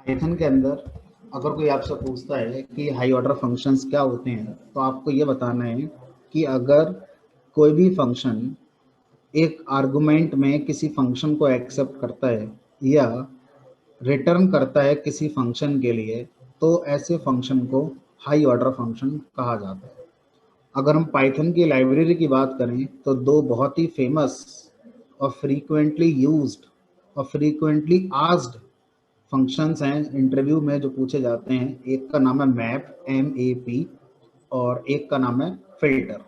Python के अंदर अगर कोई आपसे पूछता है कि हाई ऑर्डर फंक्शंस क्या होते हैं, तो आपको ये बताना है कि अगर कोई भी फंक्शन एक आर्गुमेंट में किसी फंक्शन को एक्सेप्ट करता है या रिटर्न करता है किसी फंक्शन के लिए, तो ऐसे फंक्शन को हाई ऑर्डर फंक्शन कहा जाता है। अगर हम पाइथन की लाइब्रेरी की बात करें तो दो बहुत ही फेमस और फ्रीक्वेंटली यूज्ड और फ्रीक्वेंटली आस्क्ड फंक्शंस हैं इंटरव्यू में जो पूछे जाते हैं। एक का नाम है मैप, MAP, और एक का नाम है फिल्टर।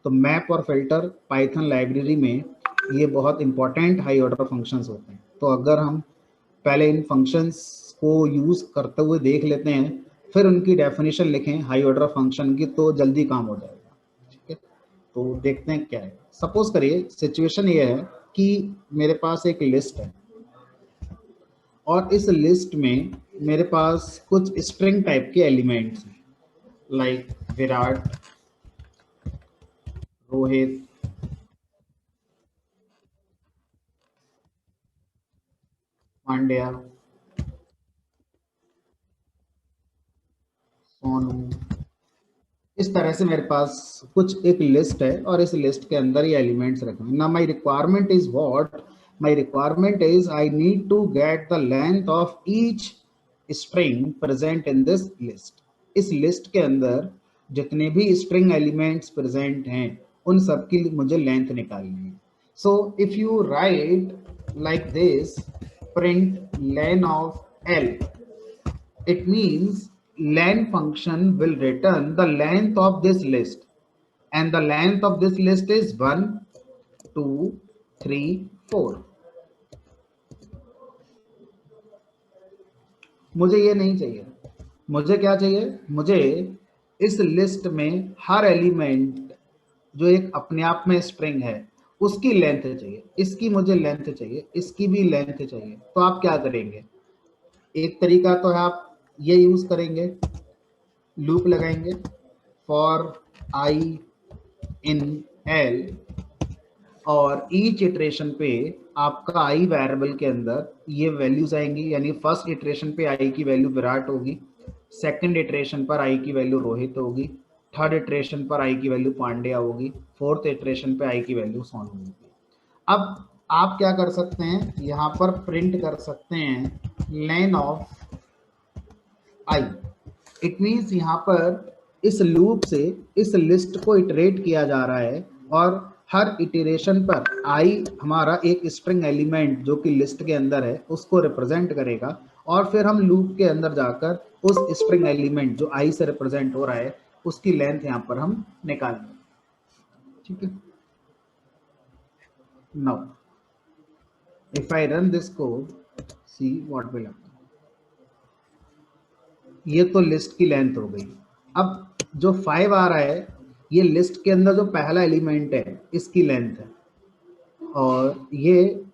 तो मैप और फिल्टर पाइथन लाइब्रेरी में ये बहुत इंपॉर्टेंट हाई ऑर्डर फंक्शंस होते हैं। तो अगर हम पहले इन फंक्शंस को यूज करते हुए देख लेते हैं, फिर उनकी डेफिनेशन लिखें हाई ऑर्डर फंक्शन की, तो जल्दी काम हो जाएगा। ठीक है, तो देखते हैं क्या है। सपोज करिए सिचुएशन ये है कि मेरे पास एक लिस्ट है और इस लिस्ट में मेरे पास कुछ स्ट्रिंग टाइप के एलिमेंट्स हैं, लाइक विराट, रोहित, पांड्या, सोनू। इस तरह से मेरे पास कुछ एक लिस्ट है और इस लिस्ट के अंदर ये एलिमेंट्स रखे हैं ना। My requirement is what? My requirement is I need to get the length of each string present in this list. इस लिस्ट के अंदर जितने भी स्ट्रिंग एलिमेंट्स प्रेजेंट हैं उन सब की मुझे लेंथ निकालनी है। So if you right like this, print lane of L, it means len function will return the length of this list, and the length of this list is 1, 2, 3, 4. मुझे ये नहीं चाहिए। मुझे क्या चाहिए? मुझे इस लिस्ट में हर एलिमेंट जो एक अपने आप में स्ट्रिंग है उसकी लेंथ चाहिए। इसकी मुझे लेंथ चाहिए, इसकी भी लेंथ चाहिए। तो आप क्या करेंगे? एक तरीका तो है आप ये यूज करेंगे, लूप लगाएंगे फॉर आई इन एल, और ईच इटरेशन पे आपका आई वेरिएबल के अंदर ये वैल्यूज आएंगी। यानी फर्स्ट इटरेशन पे आई की वैल्यू विराट होगी, सेकंड इटरेशन पर आई की वैल्यू रोहित होगी, थर्ड इटरेशन पर आई की वैल्यू पांड्या होगी, फोर्थ इटरेशन पे आई की वैल्यू सोनू होगी। अब आप क्या कर सकते हैं, यहाँ पर प्रिंट कर सकते हैं lane of I. It means यहाँ पर इस लूप से इस लिस्ट को इटरेट किया जा रहा है और हर इटरेशन पर आई हमारा एक स्ट्रिंग एलिमेंट जो कि लिस्ट के अंदर है उसको रिप्रेजेंट करेगा, और फिर हम लूप के अंदर जाकर उस स्ट्रिंग एलिमेंट जो आई से रिप्रेजेंट हो रहा है उसकी लेंथ यहाँ पर हम निकालेंगे। ठीक है, now if I run this code, see what will happen. ये तो लिस्ट की लेंथ हो गई। अब जो 5 आ रहा है ये लिस्ट के अंदर जो पहला एलिमेंट है इसकी लेंथ है, और ये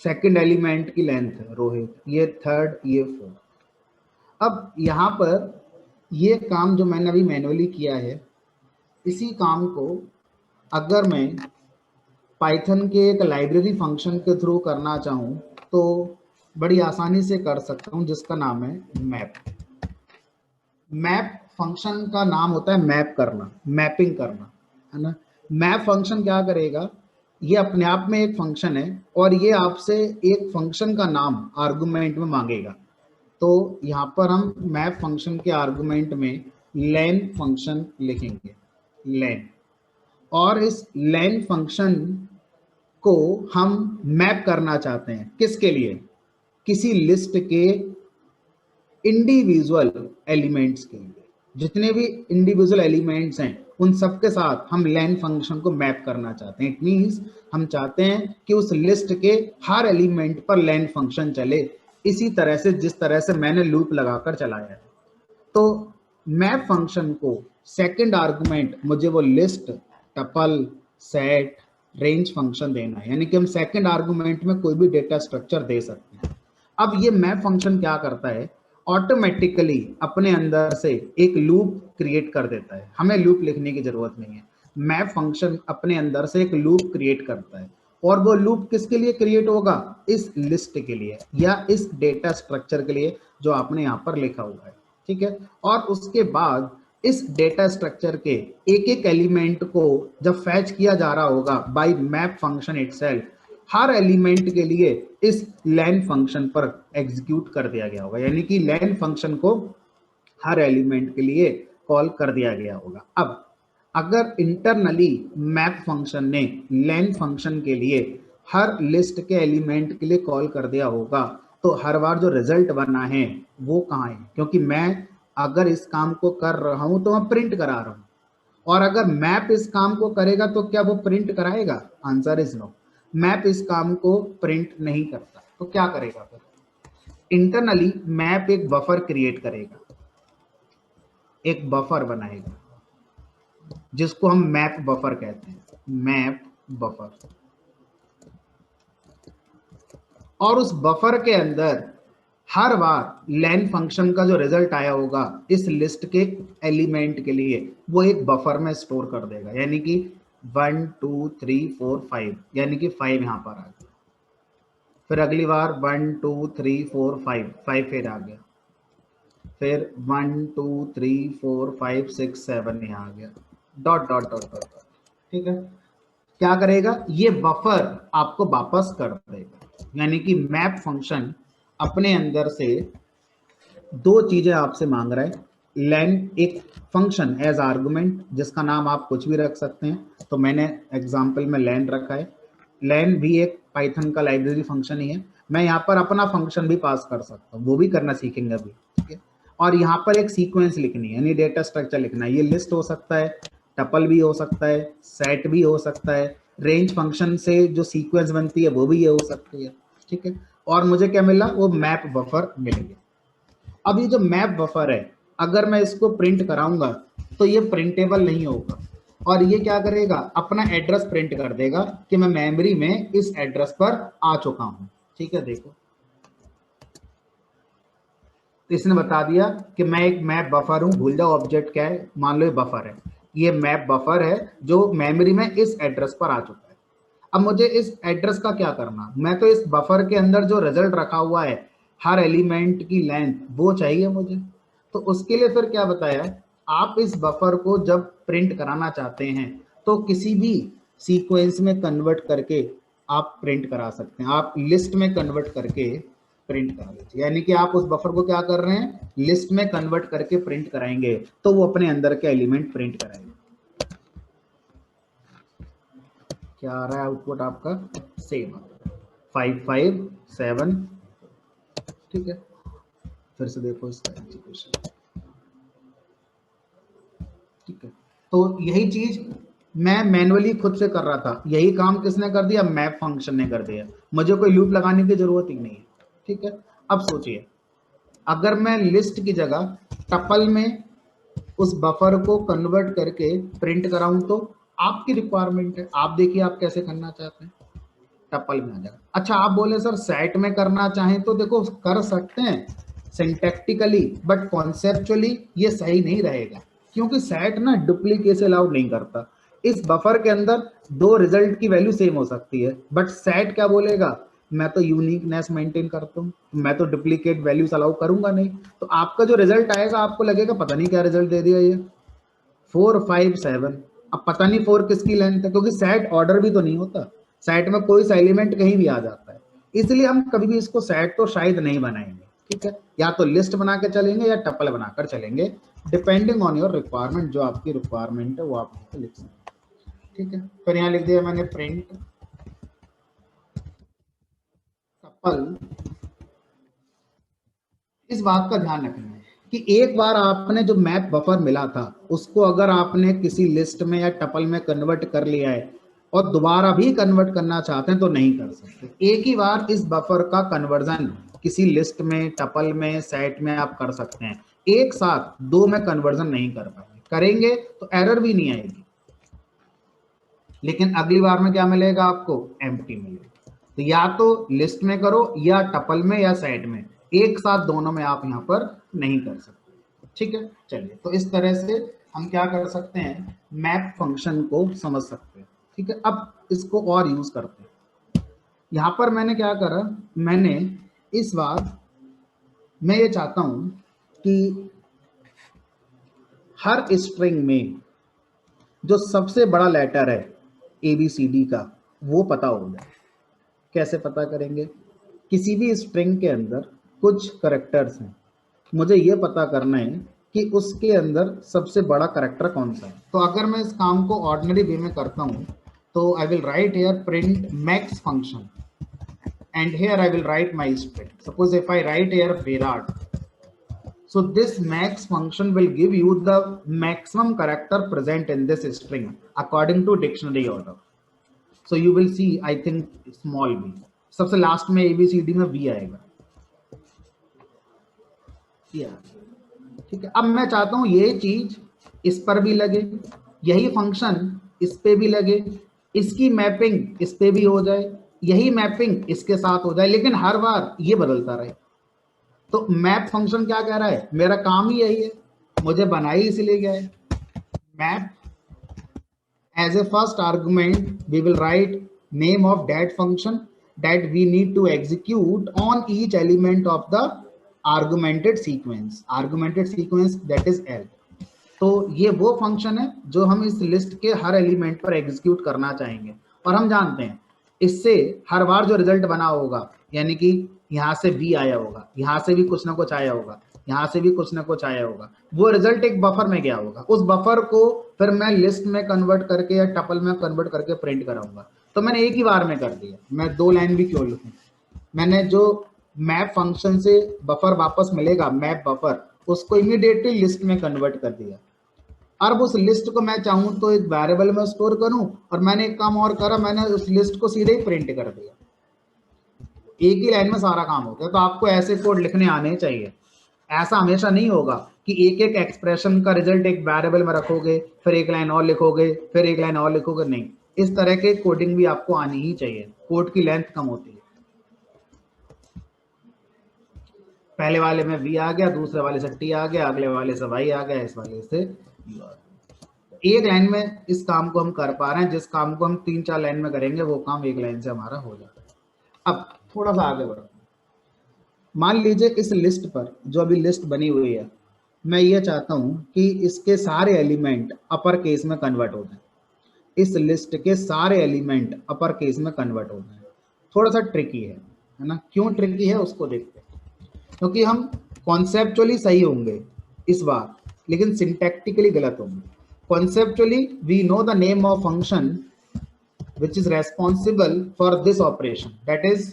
सेकंड एलिमेंट की लेंथ है रोहित, ये थर्ड, ये फोर्थ। अब यहाँ पर ये काम जो मैंने अभी मैन्युअली किया है, इसी काम को अगर मैं पाइथन के एक लाइब्रेरी फंक्शन के थ्रू करना चाहूँ तो बड़ी आसानी से कर सकता हूँ, जिसका नाम है मैप। मैप फंक्शन का नाम होता है मैप करना, मैपिंग करना, है ना। मैप फंक्शन क्या करेगा, ये अपने आप में एक फंक्शन है और ये आपसे एक फंक्शन का नाम आर्गुमेंट में मांगेगा। तो यहाँ पर हम मैप फंक्शन के आर्गुमेंट में लेन फंक्शन लिखेंगे, लेन। और इस लेन फंक्शन को हम मैप करना चाहते हैं किसके लिए? किसी लिस्ट के इंडिविजुअल एलिमेंट्स के लिए। जितने भी इंडिविजुअल एलिमेंट्स हैं उन सब के साथ हम लेन फंक्शन को मैप करना चाहते हैं। इट मींस हम चाहते हैं कि उस लिस्ट के हर एलिमेंट पर लेन फंक्शन चले, इसी तरह से जिस तरह से मैंने लूप लगाकर चलाया है। तो मैप फंक्शन को सेकंड आर्गुमेंट मुझे वो list, tuple, set, range function देना है, यानी कि हम सेकंड आर्गुमेंट में कोई भी डेटा स्ट्रक्चर दे सकते हैं। अब ये मैप फंक्शन क्या करता है, ऑटोमेटिकली अपने अंदर से एक लूप क्रिएट कर देता है। हमें लूप लिखने की जरूरत नहीं है, मैप फंक्शन अपने अंदर से एक लूप क्रिएट करता है और वो लूप किसके लिए क्रिएट होगा, इस लिस्ट के लिए या इस डेटा स्ट्रक्चर के लिए जो आपने यहाँ पर लिखा हुआ है, ठीक है। और उसके बाद इस डेटा स्ट्रक्चर के एक एक एलिमेंट को जब फैच किया जा रहा होगा बाय मैप फंक्शन इटसेल्फ, हर एलिमेंट के लिए इस लेन फंक्शन पर एग्जीक्यूट कर दिया गया होगा, यानी कि लेन फंक्शन को हर एलिमेंट के लिए कॉल कर दिया गया होगा। अब अगर इंटरनली मैप फंक्शन ने लेन फंक्शन के लिए हर लिस्ट के एलिमेंट के लिए कॉल कर दिया होगा, तो हर बार जो रिजल्ट बना है वो कहाँ है, क्योंकि मैं अगर इस काम को कर रहा हूं तो मैं प्रिंट करा रहा हूं, और अगर मैप इस काम को करेगा तो क्या वो प्रिंट कराएगा, आंसर इज नो। मैप इस काम को प्रिंट नहीं करता, तो क्या करेगा फिर, इंटरनली मैप एक बफर क्रिएट करेगा, एक बफर बनाएगा जिसको हम मैप बफर कहते हैं, मैप बफर। और उस बफर के अंदर हर बार लेन फंक्शन का जो रिजल्ट आया होगा इस लिस्ट के एलिमेंट के लिए वो एक बफर में स्टोर कर देगा, यानी कि 1 2 3 4 5, यानी कि 5 यहां पर आ गया। फिर अगली बार 1 2 3 4 5, 5 फिर आ गया। फिर 1 2 3 4 5 6 7 यहाँ आ गया, डॉट डॉट डॉट डॉट, ठीक है। क्या करेगा, ये बफर आपको वापस कर देगा, यानी कि मैप फंक्शन अपने अंदर से दो चीजें आपसे मांग रहा है। लेन एक फंक्शन एज आर्गुमेंट जिसका नाम आप कुछ भी रख सकते हैं, तो मैंने एग्जांपल में लेन रखा है। लेन भी एक पाइथन का लाइब्रेरी फंक्शन ही है। मैं यहाँ पर अपना फंक्शन भी पास कर सकता हूँ, वो भी करना सीखेंगे अभी, ठीक है। और यहाँ पर एक सीक्वेंस लिखनी है, यानी डेटा स्ट्रक्चर लिखना है। ये लिस्ट हो सकता है, टपल भी हो सकता है, सेट भी हो सकता है, रेंज फंक्शन से जो सीक्वेंस बनती है वो भी ये हो सकती है, ठीक है। और मुझे क्या मिला, वो मैप बफर मिलेगा। अब ये जो मैप बफर है, अगर मैं इसको प्रिंट कराऊंगा तो ये प्रिंटेबल नहीं होगा, और ये क्या करेगा, अपना एड्रेस प्रिंट कर देगा कि मैं मेमोरी में इस एड्रेस पर आ चुका हूं, ठीक है। देखो, तो इसने बता दिया कि मैं एक मैप बफर हूं, भूल जाओ ऑब्जेक्ट क्या है, मान लो ये बफर है, ये मैप बफर है जो मेमोरी में इस एड्रेस पर आ चुका है। अब मुझे इस एड्रेस का क्या करना, मैं तो इस बफर के अंदर जो रिजल्ट रखा हुआ है हर एलिमेंट की लेंथ वो चाहिए मुझे। तो उसके लिए फिर क्या बताया, आप इस बफर को जब प्रिंट कराना चाहते हैं तो किसी भी सीक्वेंस में कन्वर्ट करके आप प्रिंट करा सकते हैं, आप लिस्ट में कन्वर्ट करके प्रिंट करा लीजिए, यानी कि आप उस बफर को क्या कर रहे हैं, लिस्ट में कन्वर्ट करके प्रिंट कराएंगे, तो वो अपने अंदर के एलिमेंट प्रिंट कराएंगे। क्या आ रहा है आउटपुट आपका, सेम 5 5 7, ठीक है। फिर से देखो इसका एग्जीक्यूशन, ठीक है। तो यही चीज मैं मैन्युअली खुद से कर रहा था, यही काम किसने कर दिया, मैप फंक्शन ने कर दिया, मुझे कोई लूप लगाने की जरूरत ही नहीं है, ठीक है। अब सोचिए, अगर मैं लिस्ट की जगह टपल में उस बफर को कन्वर्ट करके प्रिंट कराऊं तो आपकी रिक्वायरमेंट है, आप देखिए आप कैसे करना चाहते हैं, टपल में आ जाएगा। अच्छा, आप बोले सर सेट में करना चाहें तो देखो कर सकते हैं सिंटैक्टिकली, बट कॉन्सेप्चुअली ये सही नहीं रहेगा, क्योंकि सेट ना डुप्लीकेट अलाउड नहीं करता। इस बफर के अंदर दो रिजल्ट की वैल्यू सेम हो सकती है, बट सेट क्या बोलेगा, मैं तो यूनिकनेस मेंटेन करता हूँ, मैं तो डुप्लीकेट वैल्यूज अलाउ करूंगा नहीं। तो आपका जो रिजल्ट आएगा आपको लगेगा पता नहीं क्या रिजल्ट दे दिया ये, 4 5 7। अब पता नहीं 4 किसकी लेंथ है, क्योंकि सेट ऑर्डर भी तो नहीं होता, सेट में कोई सा एलिमेंट कहीं भी आ जाता है, इसलिए हम कभी भी इसको सेट तो शायद नहीं बनाएंगे, ठीक है। या तो लिस्ट बना के चलेंगे या टपल बनाकर चलेंगे, डिपेंडिंग ऑन योर रिक्वायरमेंट, जो आपकी रिक्वायरमेंट है वो आप लिख सकते हैं, ठीक है। फिर यहाँ लिख दिया मैंने प्रिंट टपल। इस बात का ध्यान रखना है कि एक बार आपने जो मैप बफर मिला था उसको अगर आपने किसी लिस्ट में या टपल में कन्वर्ट कर लिया है और दोबारा भी कन्वर्ट करना चाहते हैं तो नहीं कर सकते। एक ही बार इस बफर का कन्वर्जन किसी लिस्ट में, टपल में, सेट में आप कर सकते हैं, एक साथ दो में कन्वर्जन नहीं कर पाएंगे, करेंगे तो एरर भी नहीं आएगी, लेकिन अगली बार में क्या मिलेगा आपको, एम्प्टी मिलेगा। तो या तो लिस्ट में करो या टपल में या सेट में, एक साथ दोनों में आप यहां पर नहीं कर सकते, ठीक है। चलिए, तो इस तरह से हम क्या कर सकते हैं, मैप फंक्शन को समझ सकते हैं, ठीक है। अब इसको और यूज करते हैं। यहां पर मैंने क्या करा, मैंने इस बार मैं ये चाहता हूं कि हर स्ट्रिंग में जो सबसे बड़ा लेटर है ABCD का वो पता हो जाए। कैसे पता करेंगे? किसी भी स्ट्रिंग के अंदर कुछ करैक्टर्स हैं, मुझे ये पता करना है कि उसके अंदर सबसे बड़ा करैक्टर कौन सा है। तो अगर मैं इस काम को ऑर्डिनरी वे में करता हूं तो I will write here print max function and here I will write my string. Suppose if I write here Virat, so this max function will give you the maximum character present in this string according to dictionary order. So you will see, I think small b, सबसे last में ABCD में V आएगा। ठीक है, अब मैं चाहता हूं ये चीज इस पर भी लगे, यही फंक्शन इस पे भी लगे, इसकी मैपिंग इस पे भी हो जाए, यही मैपिंग इसके साथ हो जाए, लेकिन हर बार ये बदलता रहे। तो मैप फंक्शन क्या कह रहा है, मेरा काम ही यही है, मुझे बनाई इसलिए गया है। Map as a first argument we will write name of that function that we need to execute on each element of the argumented sequence that is L। तो ये वो फंक्शन है जो हम इस लिस्ट के हर एलिमेंट पर एग्जीक्यूट करना चाहेंगे, और हम जानते हैं इससे हर बार जो रिजल्ट बना होगा, यानी कि यहाँ से B आया होगा, यहाँ से भी कुछ ना कुछ आया होगा, यहाँ से भी कुछ ना कुछ आया होगा, वो रिजल्ट एक बफर में गया होगा। उस बफर को फिर मैं लिस्ट में कन्वर्ट करके या टपल में कन्वर्ट करके प्रिंट कराऊंगा। तो मैंने एक ही बार में कर दिया, मैं 2 लाइन भी क्यों लिखूं। मैंने जो मैप फंक्शन से बफर वापस मिलेगा, मैप बफर, उसको इमीडिएटली लिस्ट में कन्वर्ट कर दिया। अब उस लिस्ट को मैं चाहूं तो एक वेरिएबल में स्टोर करूं, और मैंने एक काम और करा, मैंने उस लिस्ट को सीधे ही प्रिंट कर दिया। एक ही लाइन में सारा काम हो गया। तो आपको ऐसे कोड लिखने आने चाहिए। ऐसा हमेशा नहीं होगा कि एक एक एक्सप्रेशन का रिजल्ट एक वेरिएबल में रखोगे, फिर एक लाइन और लिखोगे, फिर एक लाइन और लिखोगे, नहीं। इस तरह के कोडिंग भी आपको आनी ही चाहिए, कोड की लेंथ कम होती है। पहले वाले में V आ गया, दूसरे वाले से T आ गया, अगले वाले से Y आ गया, इस वाले से U आ गया। एक लाइन में इस काम को हम कर पा रहे हैं, जिस काम को हम 3-4 लाइन में करेंगे वो काम एक लाइन से हमारा हो जाता है। अब थोड़ा सा आगे बढ़ो। मान लीजिए इस लिस्ट पर, जो अभी लिस्ट बनी हुई है, मैं ये चाहता हूं कि इसके सारे एलिमेंट अपर केस में कन्वर्ट हो जाए। इस लिस्ट के सारे एलिमेंट अपर केस में कन्वर्ट हो जाए। थोड़ा सा ट्रिकी है ना? क्यों ट्रिकी है उसको देखते हैं। क्योंकि हम कॉन्सेप्चुअली सही होंगे इस बार, लेकिन सिंटैक्टिकली गलत होंगे। Conceptually we know the name of function which is responsible for this operation, that is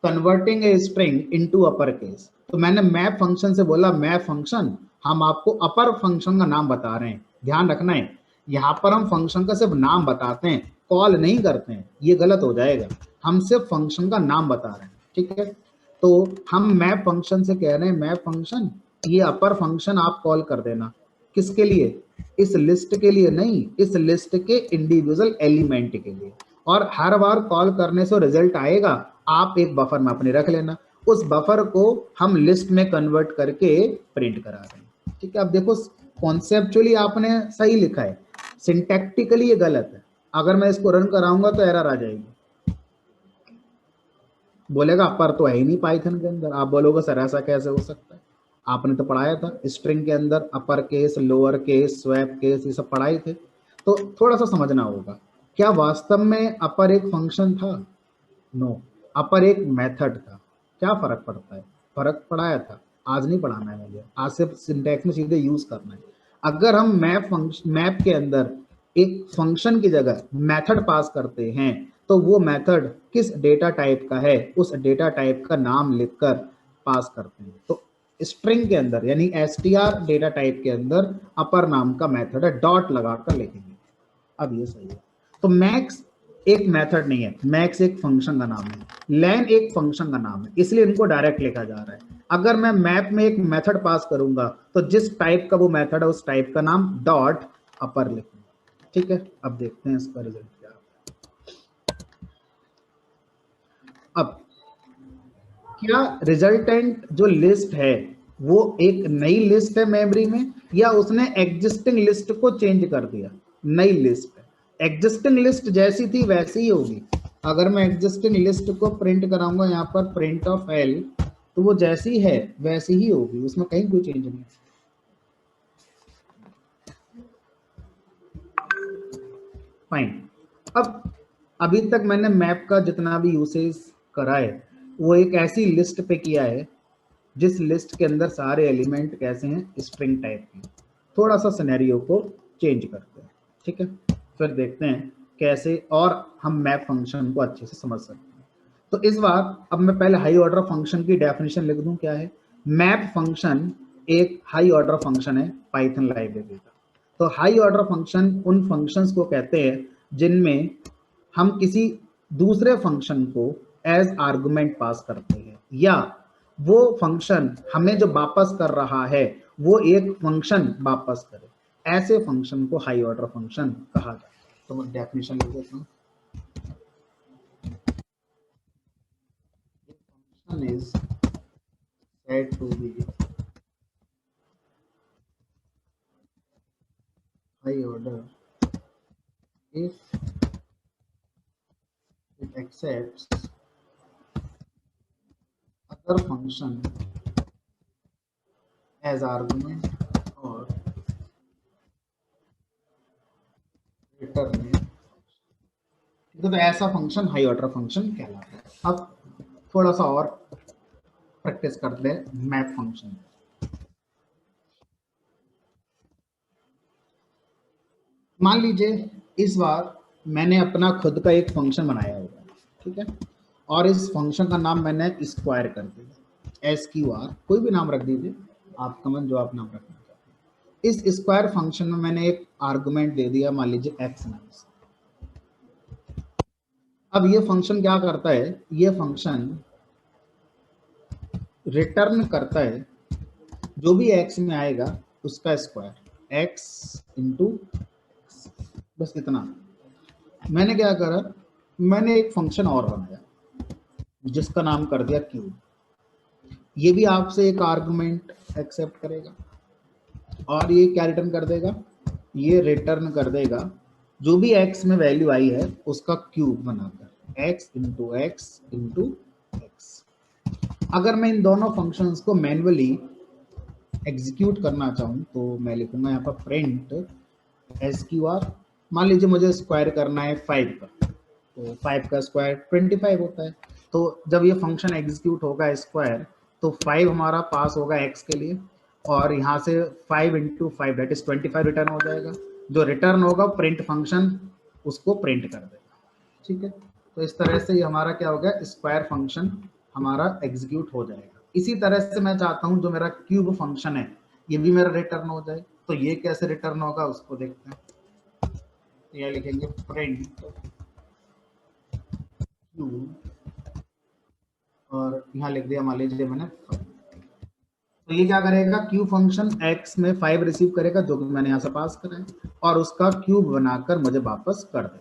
converting a string into upper case। तो मैंने मैप फंक्शन से बोला, मैप फंक्शन, हम आपको अपर फंक्शन का नाम बता रहे हैं। ध्यान रखना है, यहाँ पर हम फंक्शन का सिर्फ नाम बताते हैं, कॉल नहीं करते हैं, ये गलत हो जाएगा। हम सिर्फ फंक्शन का नाम बता रहे हैं, ठीक है। तो हम मैप फंक्शन से कह रहे हैं, मैप फंक्शन ये अपर फंक्शन आप कॉल कर देना। किसके लिए? इस लिस्ट के लिए नहीं, इस लिस्ट के इंडिविजुअल एलिमेंट के लिए। और हर बार कॉल करने से रिजल्ट आएगा, आप एक बफर में अपने रख लेना। उस बफर को हम लिस्ट में कन्वर्ट करके प्रिंट करा रहे हैं, ठीक है। अब देखो, कॉन्सेप्चुअली आपने सही लिखा है, सिंटैक्टिकली ये गलत है। अगर मैं इसको रन कराऊंगा तो एरर आ जाएगी, बोलेगा अपर तो है ही नहीं पाइथन के अंदर। आप बोलोगे सर ऐसा कैसे हो सकता है, आपने तो पढ़ाया था स्ट्रिंग के अंदर upper case, lower case, swap case, ये सब पढ़ाए थे। तो थोड़ा सा समझना होगा, क्या वास्तव में अपर एक फंक्शन था? नो, अपर एक मेथड था। क्या फर्क पड़ता है? फर्क पढ़ाया था, आज नहीं पढ़ाना है मुझे, आज सिर्फ सिंटैक्स में सीधे यूज करना है। अगर हम मैप के अंदर एक फंक्शन की जगह मेथड पास करते हैं, तो वो मेथड किस डेटा टाइप का है, उस डेटा टाइप का नाम लिखकर पास करते हैं। तो स्ट्रिंग के अंदर यानी str डेटा टाइप के अंदर अपर नाम का मेथड है, डॉट लगाकर लिखेंगे। अब ये सही है। तो मैक्स एक मेथड नहीं है, मैक्स एक फंक्शन का नाम है, लैन एक फंक्शन का नाम है, इसलिए इनको डायरेक्ट लिखा जा रहा है। अगर मैं मैप में एक मेथड पास करूंगा तो जिस टाइप का वो मेथड है उस टाइप का नाम डॉट अपर लिखूंगा, ठीक है। अब देखते हैं इसका रिजल्ट क्या है। अब क्या रिजल्टेंट जो लिस्ट है वो एक नई लिस्ट है मेमोरी में, या उसने एग्जिस्टिंग लिस्ट को चेंज कर दिया? नई लिस्ट है, एग्जिस्टिंग लिस्ट जैसी थी वैसी ही होगी। अगर मैं एग्जिस्टिंग लिस्ट को प्रिंट कराऊंगा यहाँ पर प्रिंट ऑफ एल, तो वो जैसी है वैसी ही होगी, उसमें कहीं कोई चेंज नहीं। फाइन। अब अभी तक मैंने मैप का जितना भी यूसेज करा है वो एक ऐसी लिस्ट पे किया है जिस लिस्ट के अंदर सारे एलिमेंट कैसे हैं, स्ट्रिंग टाइप के। थोड़ा सा सिनेरियो को चेंज करते हैं, ठीक है, फिर देखते हैं कैसे और हम मैप फंक्शन को अच्छे से समझ सकते हैं। तो इस बार अब मैं पहले हाई ऑर्डर फंक्शन की डेफिनेशन लिख दूं। क्या है मैप फंक्शन? एक हाई ऑर्डर फंक्शन है पाइथन लाइब्रेरी का। तो हाई ऑर्डर फंक्शन उन फंक्शंस को कहते हैं जिनमें हम किसी दूसरे फंक्शन को एज आर्गुमेंट पास करते हैं, या वो फंक्शन हमें जो वापस कर रहा है वो एक फंक्शन वापस करे, ऐसे फंक्शन को हाई ऑर्डर फंक्शन कहा जाता है। तो मैं डेफिनेशन लिख देता हूँ। Function is said to be high order if it accepts other function as argument or return। तो ऐसा फंक्शन हाई ऑर्डर फंक्शन कहलाता है। अब थोड़ा सा और प्रैक्टिस करते हैं मैप फंक्शन। मान लीजिए इस बार मैंने अपना खुद का एक फंक्शन बनाया होगा, ठीक है, और इस फंक्शन का नाम मैंने स्क्वायर कर दिया, SQR, कोई भी नाम रख दीजिए आपका मन, जो आप नाम रखना चाहते हैं। इस स्क्वायर फंक्शन में मैंने एक आर्गुमेंट दे दिया, मान लीजिए x नाम से। अब ये फंक्शन क्या करता है, ये फंक्शन रिटर्न करता है जो भी x में आएगा उसका स्क्वायर, x इंटू, बस इतना। मैंने क्या करा, मैंने एक फंक्शन और बनाया जिसका नाम कर दिया क्यूब। ये भी आपसे एक आर्गुमेंट एक्सेप्ट करेगा और ये क्या रिटर्न कर देगा, ये रिटर्न कर देगा जो भी x में वैल्यू आई है उसका क्यूब बनाकर, x into x into x. अगर मैं इन दोनों फंक्शंस को मैन्युअली एग्जीक्यूट करना चाहूँ तो मैं लिखूंगा यहाँ पर प्रिंट SQR। मान लीजिए मुझे स्क्वायर करना है 5 का, तो 5 का स्क्वायर 25 होता है। तो जब ये फंक्शन एग्जीक्यूट होगा स्क्वायर, तो 5 हमारा पास होगा x के लिए, और यहाँ से 5 इंटू 5 दैट इज 25 रिटर्न हो जाएगा। जो रिटर्न होगा प्रिंट फंक्शन उसको प्रिंट कर देगा, ठीक है। तो इस तरह से ये हमारा क्या हो गया, स्क्वायर फंक्शन हमारा एग्जीक्यूट हो जाएगा। इसी तरह से मैं चाहता हूँ जो मेरा क्यूब फंक्शन है ये भी मेरा रिटर्न हो जाए। तो ये कैसे रिटर्न होगा उसको देखते हैं। ये लिखेंगे प्रिंट क्यूब, और यहाँ लिख दिया मान लीजिए मैंने 5। तो ये क्या करेगा, क्यूब फंक्शन x में 5 रिसीव करेगा जो कि मैंने यहाँ से पास करा है, और उसका क्यूब बनाकर मुझे वापस कर देगा।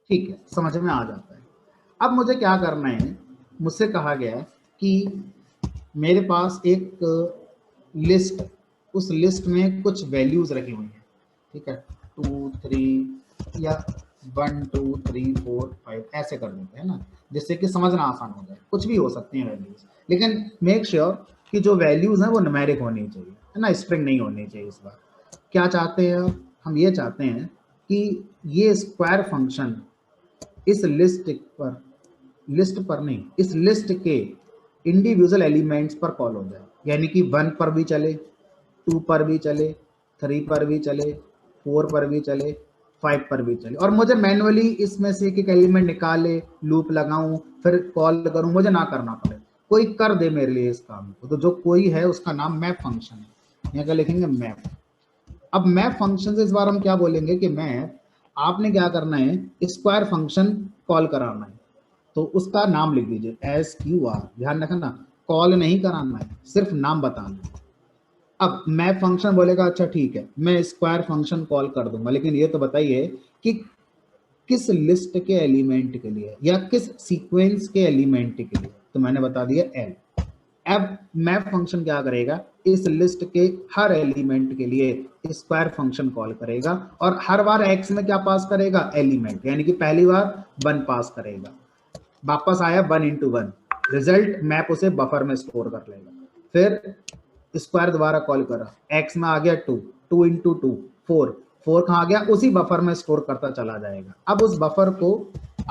ठीक है, समझ में आ जाता है। अब मुझे क्या करना है, मुझसे कहा गया कि मेरे पास एक लिस्ट, उस लिस्ट में कुछ वैल्यूज रखी हुई हैं, ठीक है, 2 3 या 1 2 3 4 5 ऐसे कर देते हैं ना, जिससे कि समझना आसान हो जाए। कुछ भी हो सकती हैं वैल्यूज, लेकिन मेक श्योर कि जो वैल्यूज हैं वो न्यूमेरिक होनी चाहिए, है ना, स्ट्रिंग नहीं होनी चाहिए। इस बार क्या चाहते हैं हम ये चाहते हैं कि ये स्क्वायर फंक्शन इस लिस्ट पर नहीं, इस लिस्ट के इंडिविजुअल एलिमेंट्स पर कॉल हो जाए, यानी कि 1 पर भी चले, 2 पर भी चले, 3 पर भी चले, 4 पर भी चले, 5 पर भी चले, और मुझे मैन्युअली इसमें से एक एलिमेंट निकाले, लूप लगाऊं, फिर कॉल करूं, मुझे ना करना पड़े, कोई कर दे मेरे लिए इस काम को। तो जो कोई है उसका नाम मैप फंक्शन है, यहाँ क्या लिखेंगे, मैप। अब मैप फंक्शन से इस बार हम क्या बोलेंगे कि मैप, आपने क्या करना है, स्क्वायर फंक्शन कॉल कराना है, तो उसका नाम लिख दीजिए SQR। ध्यान रखना, कॉल नहीं कराना है, सिर्फ नाम बताना है। अब मैप फंक्शन बोलेगा अच्छा ठीक है मैं स्क्वायर फंक्शन कॉल कर दूंगा, लेकिन ये तो बताइए कि किस लिस्ट के एलिमेंट के लिए या किस सीक्वेंस के एलिमेंट के लिए। तो मैंने बता दिया L। अब मैप फंक्शन क्या करेगा, इस लिस्ट के हर एलिमेंट के लिए स्क्वायर फंक्शन कॉल करेगा और हर बार x में क्या पास करेगा, एलिमेंट, यानी कि पहली बार 1 पास करेगा, वापस आया 1 into 1, रिजल्ट मैप उसे बफर में स्टोर कर लेगा, फिर स्क्वायर दोबारा कॉल करा, x में आ गया 2, 2 into 2 4, 4 कहाँ गया, उसी बफर में स्टोर करता चला जाएगा। अब उस बफर को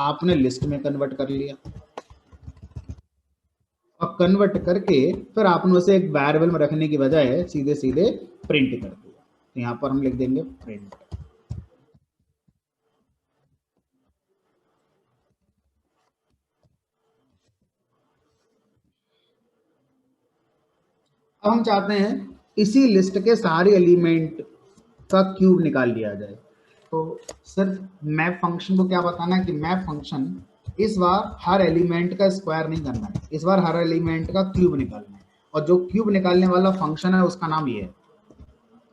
आपने लिस्ट में कन्वर्ट कर लिया, अब कन्वर्ट करके फिर आपने उसे एक वेरिएबल में रखने की बजाय सीधे सीधे प्रिंट कर दिया। तो यहां पर हम लिख देंगे प्रिंट। अब हम चाहते हैं इसी लिस्ट के सारे एलिमेंट का क्यूब निकाल लिया जाए। तो सिर्फ मैप फंक्शन को क्या बताना है कि मैप फंक्शन इस बार हर एलिमेंट का स्क्वायर नहीं करना है, इस बार हर एलिमेंट का क्यूब निकालना है, और जो क्यूब निकालने वाला फंक्शन है उसका नाम ये है।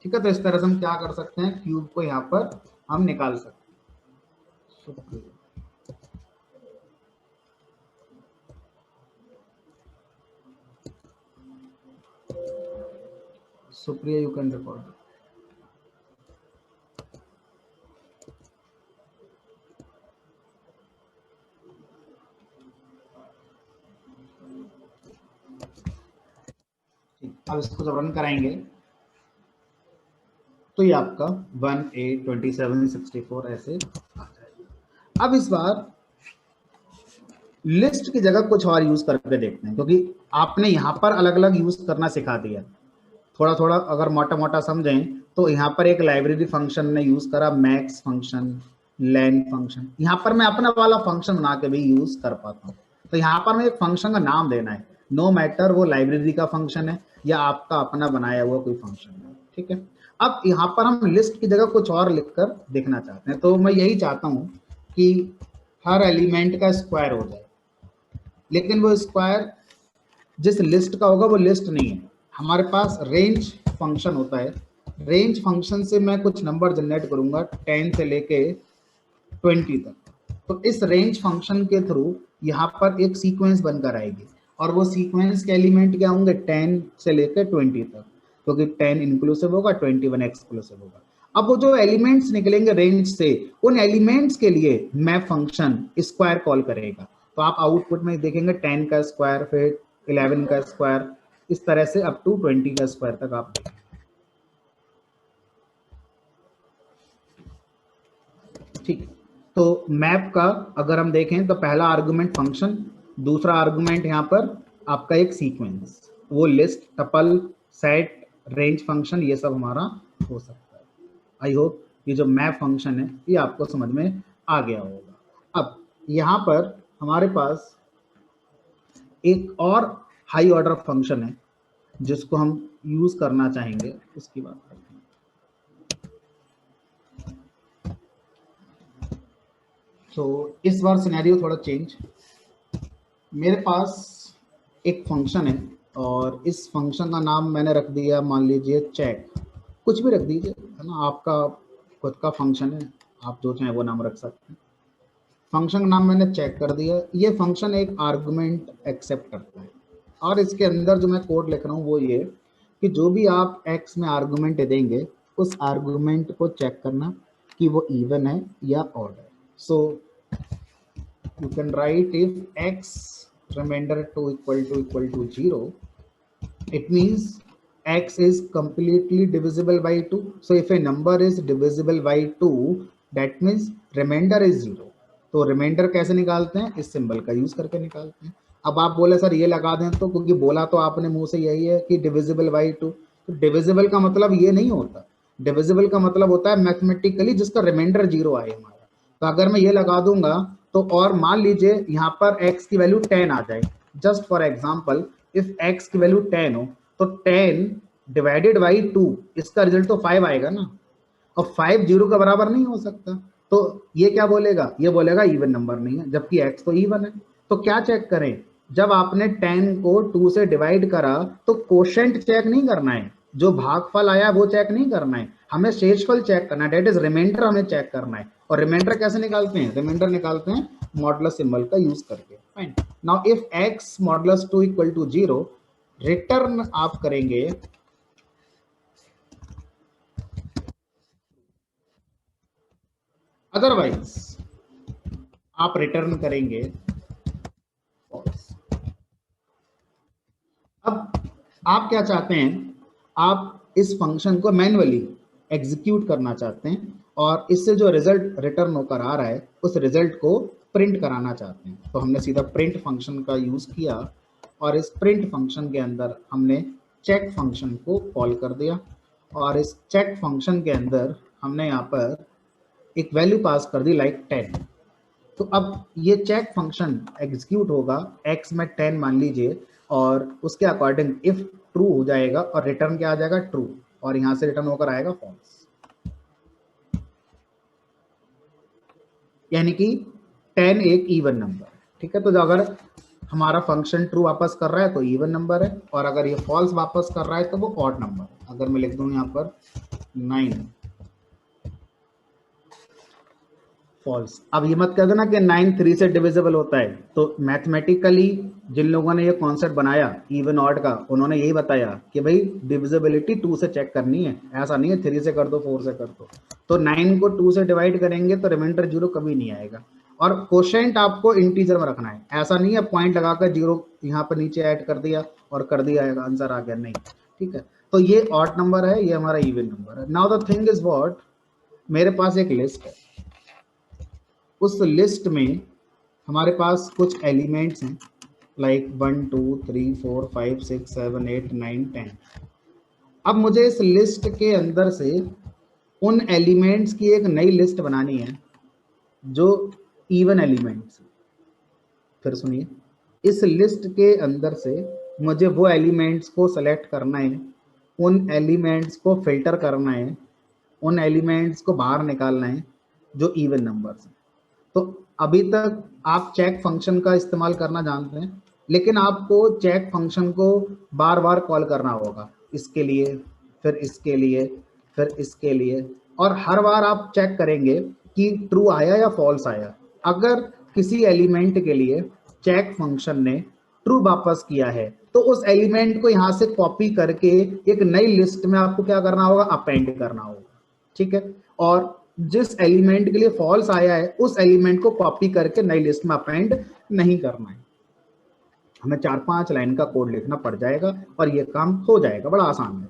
ठीक है, तो इस तरह से हम क्या कर सकते हैं, क्यूब को यहाँ पर हम निकाल सकते हैं। Supriya, you can record. अब इसको जब रन कराएंगे तो ये आपका 1 8 27 64 ऐसे आ जाएगा। अब इस बार लिस्ट की जगह कुछ और यूज करके देखते हैं, क्योंकि आपने यहाँ पर अलग अलग यूज करना सिखा दिया। थोड़ा थोड़ा अगर मोटा मोटा समझें तो यहाँ पर एक लाइब्रेरी फंक्शन ने यूज करा, मैक्स फंक्शन, लेन फंक्शन, यहाँ पर मैं अपना वाला फंक्शन बना के भी यूज कर पाता हूँ। तो यहाँ पर मैं एक फंक्शन का नाम देना है, नो मैटर वो लाइब्रेरी का फंक्शन है या आपका अपना बनाया हुआ कोई फंक्शन है। ठीक है, अब यहाँ पर हम लिस्ट की जगह कुछ और लिखकर देखना चाहते हैं। तो मैं यही चाहता हूँ कि हर एलिमेंट का स्क्वायर हो जाए, लेकिन वो स्क्वायर जिस लिस्ट का होगा वो लिस्ट नहीं है। हमारे पास रेंज फंक्शन होता है, रेंज फंक्शन से मैं कुछ नंबर जनरेट करूंगा 10 से लेके 20 तक। तो इस रेंज फंक्शन के थ्रू यहाँ पर एक सीक्वेंस बनकर आएगी, और वो सीक्वेंस के एलिमेंट क्या होंगे, 10 से लेकर 20 तक, क्योंकि 10 इंक्लूसिव होगा, 21 एक्सक्लूसिव होगा। अब वो जो एलिमेंट्स निकलेंगे रेंज से, उन एलिमेंट्स के लिए मैप फंक्शन स्क्वायर कॉल करेगा। तो आप आउटपुट में देखेंगे 10 का स्क्वायर, फिर 11 का स्क्वायर, इस तरह से अप टू 20 का स्क्वायर तक आप देखेंगे। ठीक, तो मैप का अगर हम देखें तो पहला आर्गुमेंट फंक्शन, दूसरा आर्गुमेंट यहाँ पर आपका एक सीक्वेंस, वो list, tuple, set, range function, ये सब हमारा हो सकता है। आई होप ये जो मैप फंक्शन है ये आपको समझ में आ गया होगा। अब यहाँ पर हमारे पास एक और हाई ऑर्डर फंक्शन है जिसको हम यूज करना चाहेंगे, उसकी बात करते हैं। तो इस बार सिनेरियो थोड़ा चेंज, मेरे पास एक फंक्शन है और इस फंक्शन का नाम मैंने रख दिया, मान लीजिए चेक, कुछ भी रख दीजिए, है ना, आपका खुद का फंक्शन है, आप जो चाहें वो नाम रख सकते हैं। फंक्शन का नाम मैंने चेक कर दिया। ये फंक्शन एक आर्गुमेंट एक्सेप्ट करता है, और इसके अंदर जो मैं कोड लिख रहा हूँ वो ये कि जो भी आप x में आर्गुमेंट देंगे उस आर्गुमेंट को चेक करना कि वो इवन है या ऑड है। So you can write if x remainder 2 equal to 0, it means x is completely divisible by 2. So if a number is divisible by 2, that means remainder is 0. तो reminder कैसे निकालते हैं, इस सिंबल का use करके निकालते हैं। अब आप बोले सर ये लगा दें, तो क्योंकि बोला तो आपने मुंह से यही है कि डिविजिबल बाई 2, तो डिविजिबल का मतलब ये नहीं होता, डिविजिबल का मतलब होता है मैथमेटिकली जिसका रिमाइंडर 0 आए हमारा। तो अगर मैं ये लगा दूंगा तो, और मान लीजिए यहाँ पर x की वैल्यू 10 आ जाए, just for example if x की वैल्यू 10 हो तो 10 डिवाइडेड बाई 2, इसका रिजल्ट तो 5 आएगा ना, और 5 0 का बराबर नहीं हो सकता। तो ये क्या बोलेगा, ये बोलेगा इवन नंबर नहीं है, जबकि x तो इवन है। तो क्या चेक करें, जब आपने 10 को 2 से डिवाइड करा तो कोशेंट चेक नहीं करना है, जो भागफल आया वो चेक नहीं करना है, हमें शेषफल चेक करना है, डेट इज रिमाइंडर हमें चेक करना है। और रिमाइंडर कैसे निकालते हैं, रिमाइंडर निकालते हैं मॉडुलस सिंबल का यूज करके। Fine, now if x modulus 2 equal to 0, return आप करेंगे अदरवाइज आप रिटर्न करेंगे फॉल्स। अब आप क्या चाहते हैं, आप इस फंक्शन को मैन्युअली एग्जीक्यूट करना चाहते हैं और इससे जो रिजल्ट रिटर्न होकर आ रहा है उस रिजल्ट को प्रिंट कराना चाहते हैं। तो हमने सीधा प्रिंट फंक्शन का यूज किया और इस प्रिंट फंक्शन के अंदर हमने चेक फंक्शन को कॉल कर दिया और इस चेक फंक्शन के अंदर हमने यहाँ पर एक वैल्यू पास कर दी लाइक 10। तो अब ये चेक फंक्शन एग्जीक्यूट होगा, x में 10 मान लीजिए, और उसके अकॉर्डिंग इफ ट्रू हो जाएगा और रिटर्न क्या आ जाएगा, ट्रू, और यहां से रिटर्न होकर आएगा फॉल्स। यानी कि 10 एक इवन नंबर, ठीक है। तो अगर हमारा फंक्शन ट्रू वापस कर रहा है तो इवन नंबर है, और अगर ये फॉल्स वापस कर रहा है तो वो ऑड नंबर है। अगर मैं लिख दूं यहाँ पर 9 फॉल्स। अब ये मत कह देना कि 9 3 से डिविजिबल होता है। तो मैथमेटिकली जिन लोगों ने ये कॉन्सेप्ट बनाया इवन ऑड का, उन्होंने यही बताया कि भाई डिविजिबिलिटी 2 से चेक करनी है, ऐसा नहीं है 3 से कर दो 4 से कर दो। तो 9 को 2 से डिवाइड करेंगे तो रिमाइंडर 0 कभी नहीं आएगा। और क्वोशेंट आपको इंटीजर में रखना है, ऐसा नहीं है पॉइंट लगाकर 0 यहाँ पर नीचे ऐड कर दिया और कर दिया आंसर आ गया, नहीं, ठीक है। तो ये ऑड नंबर है, ये हमारा इवन नंबर है। Now the thing is what, मेरे पास एक लिस्ट है, उस लिस्ट में हमारे पास कुछ एलिमेंट्स हैं लाइक 1 2 3 4 5 6 7 8 9 10। अब मुझे इस लिस्ट के अंदर से उन एलिमेंट्स की एक नई लिस्ट बनानी है जो इवन एलिमेंट्स। फिर सुनिए, इस लिस्ट के अंदर से मुझे वो एलिमेंट्स को सेलेक्ट करना है, उन एलिमेंट्स को फिल्टर करना है, उन एलिमेंट्स को बाहर निकालना है जो इवन नंबर्स हैं। तो अभी तक आप चेक फंक्शन का इस्तेमाल करना जानते हैं, लेकिन आपको चेक फंक्शन को बार बार कॉल करना होगा, इसके लिए, फिर इसके लिए, फिर इसके लिए, और हर बार आप चेक करेंगे कि ट्रू आया या फॉल्स आया। अगर किसी एलिमेंट के लिए चेक फंक्शन ने ट्रू वापस किया है तो उस एलिमेंट को यहां से कॉपी करके एक नई लिस्ट में आपको क्या करना होगा, अपेंड करना होगा, ठीक है। और जिस एलिमेंट के लिए फॉल्स आया है उस एलिमेंट को कॉपी करके नई लिस्ट में अपेंड नहीं करना है। हमें 4-5 लाइन का कोड लिखना पड़ जाएगा और ये काम हो जाएगा, बड़ा आसान है।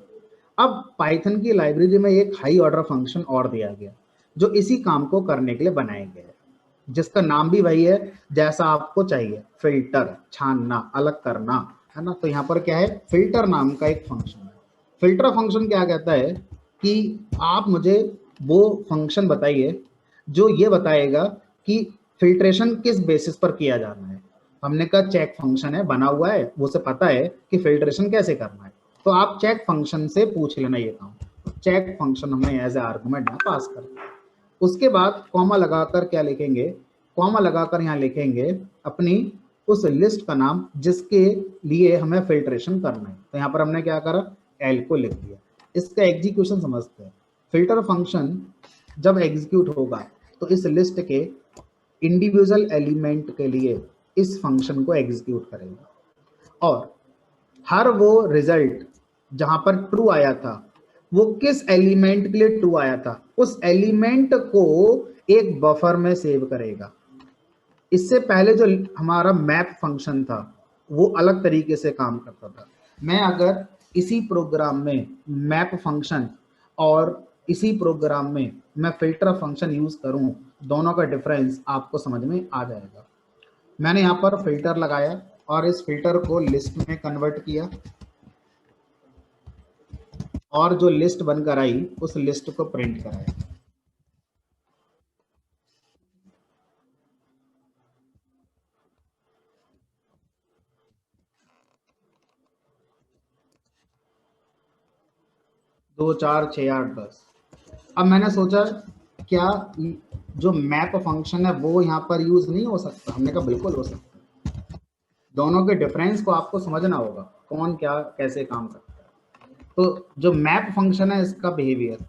अब पाइथन की लाइब्रेरी में एक हाई ऑर्डर फंक्शन और दिया गया जो इसी काम को करने के लिए बनाया गया है, जिसका नाम भी वही है जैसा आपको चाहिए, फिल्टर, छानना, अलग करना, है ना। तो यहाँ पर क्या है, फिल्टर नाम का एक फंक्शन है। फिल्टर फंक्शन क्या कहता है कि आप मुझे वो फंक्शन बताइए जो ये बताएगा कि फिल्ट्रेशन किस बेसिस पर किया जाना है। हमने कहा चेक फंक्शन है, बना हुआ है, वो से पता है कि फिल्ट्रेशन कैसे करना है। तो आप चेक फंक्शन से पूछ लेना ये काम। चेक फंक्शन हमें एज ए आर्गुमेंट पास करते हैं। उसके बाद कॉमा लगाकर क्या लिखेंगे, कॉमा लगाकर यहाँ लिखेंगे अपनी उस लिस्ट का नाम जिसके लिए हमें फिल्ट्रेशन करना है। तो यहाँ पर हमने क्या करा, एल को लिख दिया। इसका एग्जीक्यूशन समझते हैं। फिल्टर फंक्शन जब एग्जीक्यूट होगा तो इस लिस्ट के इंडिविजुअल एलिमेंट के लिए इस फंक्शन को एग्जीक्यूट करेगा और हर वो रिजल्ट जहां पर ट्रू आया था वो किस एलिमेंट के लिए ट्रू आया था उस एलिमेंट को एक बफर में सेव करेगा। इससे पहले जो हमारा मैप फंक्शन था वो अलग तरीके से काम करता था। मैं अगर इसी प्रोग्राम में मैप फंक्शन और इसी प्रोग्राम में मैं फिल्टर फंक्शन यूज करूं, दोनों का डिफरेंस आपको समझ में आ जाएगा। मैंने यहाँ पर फिल्टर लगाया और इस फिल्टर को लिस्ट में कन्वर्ट किया और जो लिस्ट बनकर आई उस लिस्ट को प्रिंट कराया। दो चार छः आठ 10। अब मैंने सोचा क्या जो मैप फंक्शन है वो यहाँ पर यूज नहीं हो सकता, हमने कहा बिल्कुल हो सकता। दोनों के डिफरेंस को आपको समझना होगा, कौन क्या कैसे काम करता है। तो जो मैप फंक्शन है इसका बिहेवियर,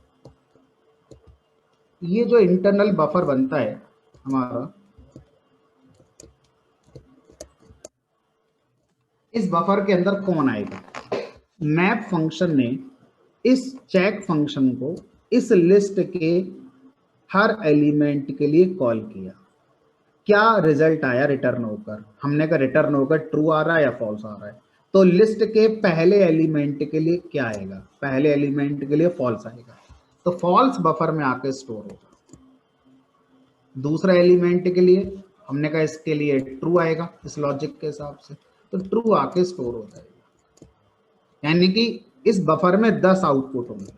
ये जो इंटरनल बफर बनता है हमारा, इस बफर के अंदर कौन आएगा, मैप फंक्शन ने इस चेक फंक्शन को इस लिस्ट के हर एलिमेंट के लिए कॉल किया, क्या रिजल्ट आया रिटर्न होकर? हमने कहा रिटर्न होकर ट्रू आ रहा है या फॉल्स आ रहा है। तो लिस्ट के पहले एलिमेंट के लिए क्या आएगा? पहले एलिमेंट के लिए फॉल्स आएगा, तो फॉल्स बफर में आके स्टोर होगा। दूसरा एलिमेंट के लिए हमने कहा इसके लिए ट्रू आएगा, इस लॉजिक के हिसाब से, तो ट्रू आके स्टोर हो जाएगा। यानी कि इस बफर में 10 आउटपुट होंगे,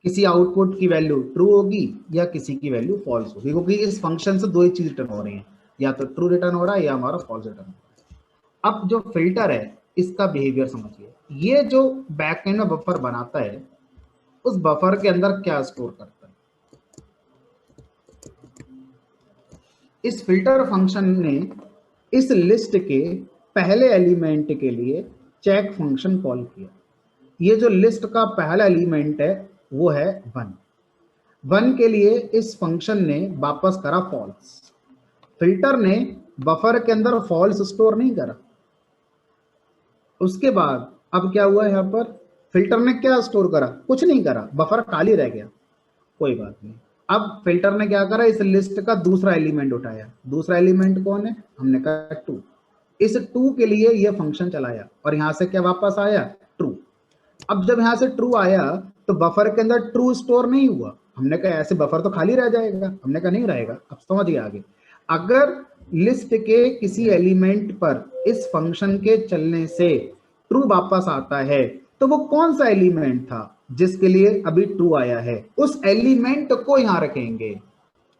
किसी आउटपुट की वैल्यू ट्रू होगी या किसी की वैल्यू फॉल्स होगी, क्योंकि इस फंक्शन से दो ही चीज रिटर्न हो रही हैं, या तो ट्रू रिटर्न हो रहा है या हमारा फॉल्स रिटर्न हो रहा है। अब जो फिल्टर है इसका बिहेवियर समझिए। ये जो बैकएंड में बफर बनाता है, उस बफर के अंदर क्या स्टोर करता है? इस फिल्टर फंक्शन ने इस लिस्ट के पहले एलिमेंट के लिए चेक फंक्शन कॉल किया। ये जो लिस्ट का पहला एलिमेंट है वो है 1। 1 के लिए इस फंक्शन ने वापस करा फॉल्स। फिल्टर ने बफर के अंदर फॉल्स स्टोर नहीं करा। उसके बाद अब क्या हुआ यहाँ पर? फिल्टर ने क्या स्टोर करा? कुछ नहीं करा, बफर खाली रह गया। कोई बात नहीं। अब फिल्टर ने क्या करा? इस लिस्ट का दूसरा एलिमेंट उठाया। दूसरा एलिमेंट कौन है? हमने कहा 2। इस 2 के लिए यह फंक्शन चलाया और यहां से क्या वापस आया? ट्रू। अब जब यहां से ट्रू आया तो बफर के अंदर ट्रू स्टोर नहीं हुआ। हमने कहा ऐसे बफर तो खाली रह जाएगा। हमने कहा नहीं रहेगा। अब समझिए आगे, अगर लिस्ट के किसी एलिमेंट पर इस फंक्शन के चलने से ट्रू वापस आता है तो वो कौन सा एलिमेंट था जिसके लिए अभी ट्रू आया है? उस एलिमेंट को यहां रखेंगे।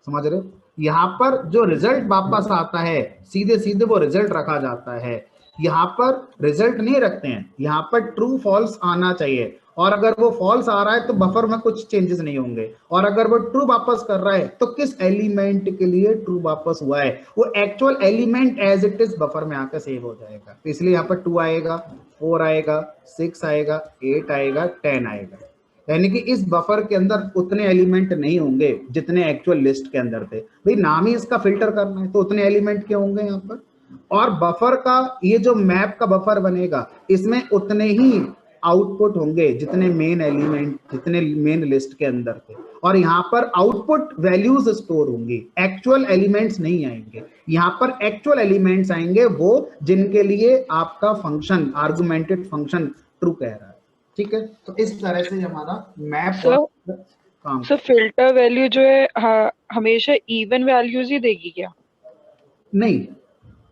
समझ रहे हो? यहां पर जो रिजल्ट वापस आता है सीधे सीधे वो रिजल्ट रखा जाता है। यहां पर रिजल्ट नहीं रखते हैं, यहां पर ट्रू फॉल्स आना चाहिए, और अगर वो फॉल्स आ रहा है तो बफर में कुछ चेंजेस नहीं होंगे, और अगर वो ट्रू वापस कर रहा है तो किस एलिमेंट के लिए ट्रू वापस हुआ है वो actual element as it is buffer में आकर सेव हो जाएगा। तो इसलिए यहाँ पर 2 आएगा, 4 आएगा, 6 आएगा, 8 आएगा, 10 आएगा। यानी कि इस बफर के अंदर उतने एलिमेंट नहीं होंगे जितने एक्चुअल लिस्ट के अंदर थे। भाई नाम ही इसका फिल्टर करना है तो उतने एलिमेंट के होंगे यहाँ पर। और बफर का ये जो मैप का बफर बनेगा इसमें उतने ही आउटपुट होंगे जितने मेन एलिमेंट, जितने मेन लिस्ट के अंदर थे। और यहाँ पर आउटपुट वैल्यूज स्टोर होंगी, एक्चुअल एलिमेंट्स नहीं आएंगे। यहाँ पर एक्चुअल एलिमेंट्स आएंगे वो जिनके लिए आपका फंक्शन, आर्गुमेंटेड फंक्शन ट्रू कह रहा है। ठीक है, तो इस तरह से हमारा मैप और काम सर फिल्टर वैल्यू जो है हमेशा इवन वैल्यूज ही देगी क्या? नहीं,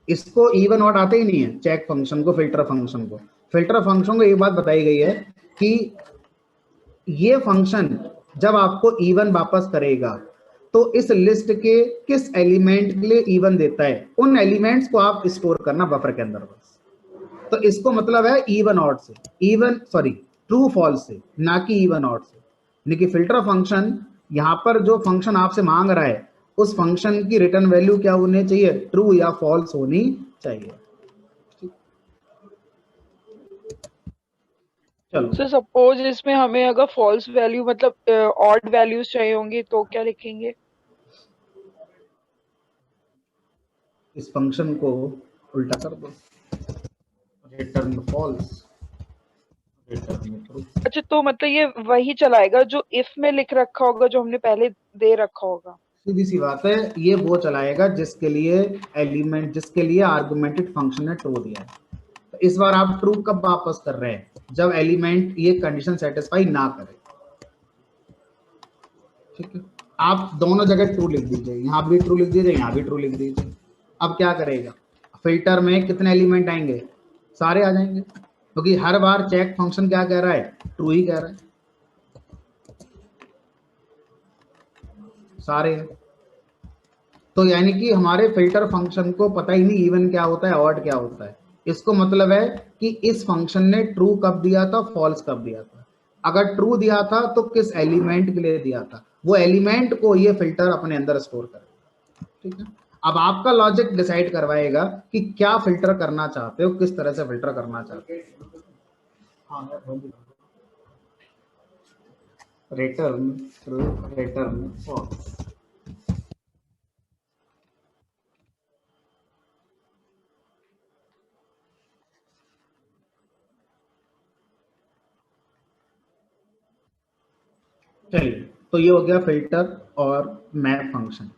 इसको इवन ऑड आते ही नहीं है चेक फंक्शन को, फिल्टर फंक्शन को। फिल्टर फंक्शन को एक बात बताई गई है कि ये फंक्शन जब आपको इवन वापस करेगा तो इस लिस्ट के किस एलिमेंट के लिए इवन देता है, उन एलिमेंट्स को आप स्टोर करना बफर के अंदर बस। तो इसको मतलब है इवन ऑड से, इवन सॉरी ट्रू फॉल्स से, ना कि इवन ऑड से। यानी कि फिल्टर फंक्शन यहां पर जो फंक्शन आपसे मांग रहा है उस फंक्शन की रिटर्न वैल्यू क्या होनी चाहिए? ट्रू या फॉल्स होनी चाहिए। चलो, सर सपोज इसमें हमें अगर फॉल्स वैल्यू मतलब ऑड वैल्यूज चाहिए होंगी तो क्या लिखेंगे? इस फंक्शन को उल्टा कर दो, रिटर्न फॉल्स, रिटर्न ट्रू। अच्छा तो मतलब ये वही चलाएगा जो इफ में लिख रखा होगा, जो हमने पहले दे रखा होगा। सीधी सी बात है, ये वो चलाएगा जिसके लिए एलिमेंट, जिसके लिए आर्गुमेंटेड फंक्शन ने ट्रू दिया है। तो इस बार आप ट्रू कब वापस कर रहे हैं? जब एलिमेंट ये कंडीशन सेटिस्फाई ना करे। ठीक है, आप दोनों जगह ट्रू लिख दीजिए, यहाँ भी ट्रू लिख दीजिए, यहाँ भी ट्रू लिख दीजिए। अब क्या करेगा? फिल्टर में कितने एलिमेंट आएंगे? सारे आ जाएंगे, क्योंकि हर बार चेक फंक्शन क्या कह रहा है? ट्रू ही कह रहा है, सारे हैं। तो यानी कि हमारे फिल्टर फंक्शन को पता ही नहीं इवन क्या होता है, ऑड क्या होता है। इसको मतलब है कि इस फंक्शन ने ट्रू कब दिया था, फॉल्स कब दिया था। अगर ट्रू दिया था तो किस एलिमेंट के लिए दिया था, वो एलिमेंट को ये फिल्टर अपने अंदर स्टोर करेगा। ठीक है, अब आपका लॉजिक डिसाइड करवाएगा कि क्या फिल्टर करना चाहते हो, किस तरह से फिल्टर करना चाहते हो। Return true, return false. चलिए तो ये हो गया फिल्टर और मैप फंक्शन।